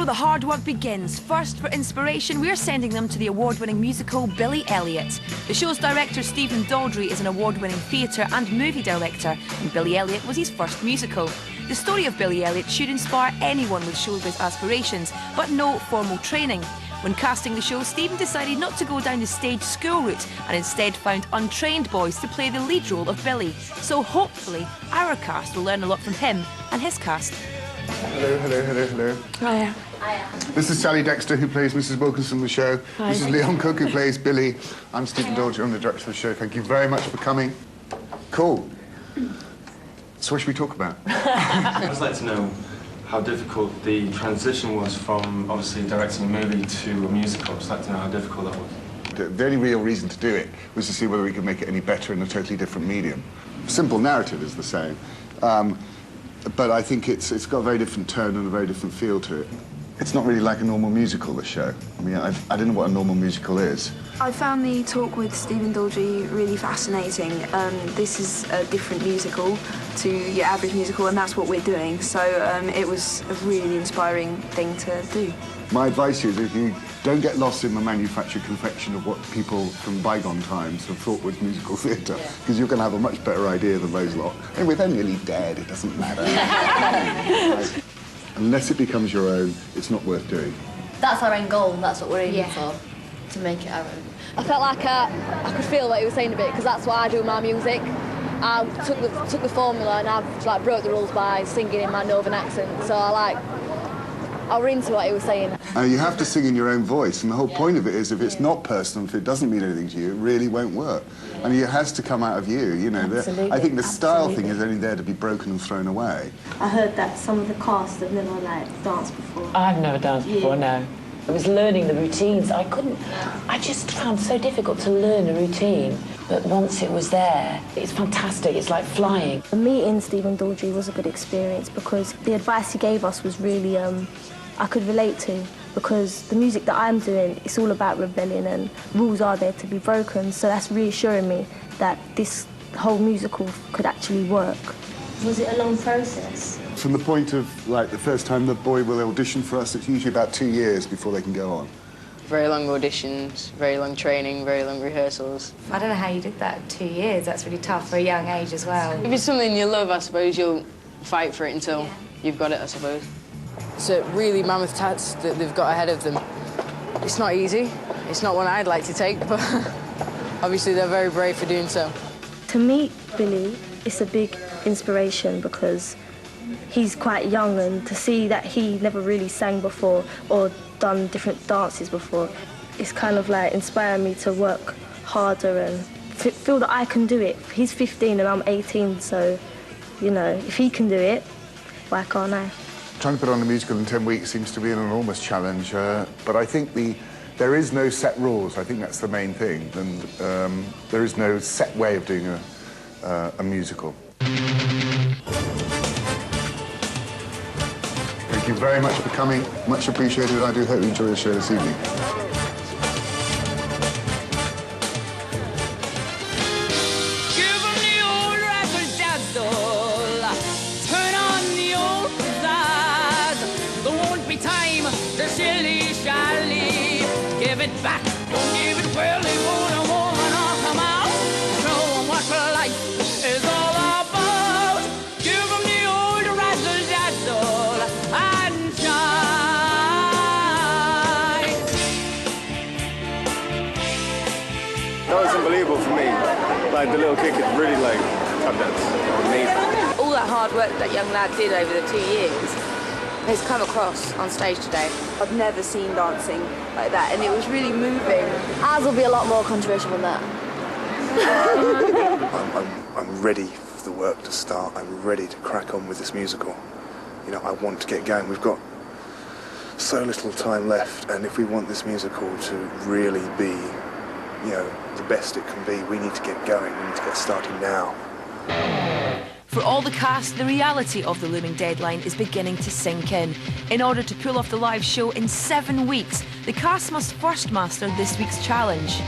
So the hard work begins. First, for inspiration, we're sending them to the award-winning musical Billy Elliot. The show's director, Stephen Daldry, is an award-winning theatre and movie director, and Billy Elliot was his first musical. The story of Billy Elliot should inspire anyone with showbiz aspirations, but no formal training. When casting the show, Stephen decided not to go down the stage school route and instead found untrained boys to play the lead role of Billy. So hopefully, our cast will learn a lot from him and his cast. Hello, hello, hello, hello. Hiya. Hiya. This is Sally Dexter, who plays Mrs. Wilkinson in the show. Hi. This is Leon Cook, who plays Billy. I'm Stephen Daldry, I'm the director of the show. Thank you very much for coming. Cool. So what should we talk about? I'd just like to know how difficult the transition was from, obviously, directing a movie to a musical. I'd just like to know how difficult that was. The only real reason to do it was to see whether we could make it any better in a totally different medium. Simple narrative is the same, but I think it's got a very different tone and a very different feel to it. It's not really like a normal musical, the show. I mean, I don't know what a normal musical is. I found the talk with Stephen Daldry really fascinating. This is a different musical to your average musical, and that's what we're doing. So it was a really inspiring thing to do. My advice is if you don't get lost in the manufactured confection of what people from bygone times have thought was musical theatre, because you're going to have a much better idea than those lot. And with them nearly dead, it doesn't matter. Unless it becomes your own, it's not worth doing. That's our end goal, that's what we're aiming for, to make it our own. I felt like I could feel what he was saying a bit, because that's what I do with my music. I took the formula and I've broke the rules by singing in my northern accent, so I was into what he was saying. You have to sing in your own voice, and the whole point of it is if it's not personal, if it doesn't mean anything to you, it really won't work. I mean, it has to come out of you, you know. I think the style thing is only there to be broken and thrown away. I heard that some of the cast have never, danced before. I've never danced before, no. I was learning the routines. I just found it so difficult to learn a routine. But once it was there, it's fantastic. It's like flying. Meeting Stephen Daldry was a good experience because the advice he gave us was really, I could relate to, because the music that I'm doing, it's all about rebellion and rules are there to be broken. So that's reassuring me that this whole musical could actually work. Was it a long process? From the point of, the first time the boy will audition for us, it's usually about 2 years before they can go on. Very long auditions, very long training, very long rehearsals. I don't know how you did that 2 years. That's really tough for a young age as well. If it's something you love, I suppose you'll fight for it until you've got it, I suppose. It's a really mammoth task that they've got ahead of them. It's not easy. It's not one I'd like to take, but obviously they're very brave for doing so. To meet Billy, it's a big inspiration because he's quite young, and to see that he never really sang before or done different dances before, it's kind of inspiring me to work harder and feel that I can do it. He's 15 and I'm 18, so, you know, if he can do it, why can't I? Trying to put on a musical in 10 weeks seems to be an enormous challenge, but I think there is no set rules. I think that's the main thing, and there is no set way of doing a musical. Thank you very much for coming. Much appreciated. I do hope you enjoy the show this evening. Give them the old razzle-dazzle. Turn on the old pizzazz. There won't be time to shilly-shally. Give it back, don't give it well. They won't a woman or come out. Show them what life is all about. Give them the old razzle-dazzle. That was unbelievable for me. The little kid could really tap dance. Amazing. All that hard work that young lad did over the 2 years has come across on stage today. I've never seen dancing like that, and it was really moving. Ours will be a lot more controversial than that. I'm ready for the work to start. I'm ready to crack on with this musical. You know, I want to get going. We've got so little time left, and if we want this musical to really be, you know, the best it can be, we need to get going. We need to get started now. For all the cast, the reality of the looming deadline is beginning to sink in. In order to pull off the live show in 7 weeks, the cast must first master this week's challenge.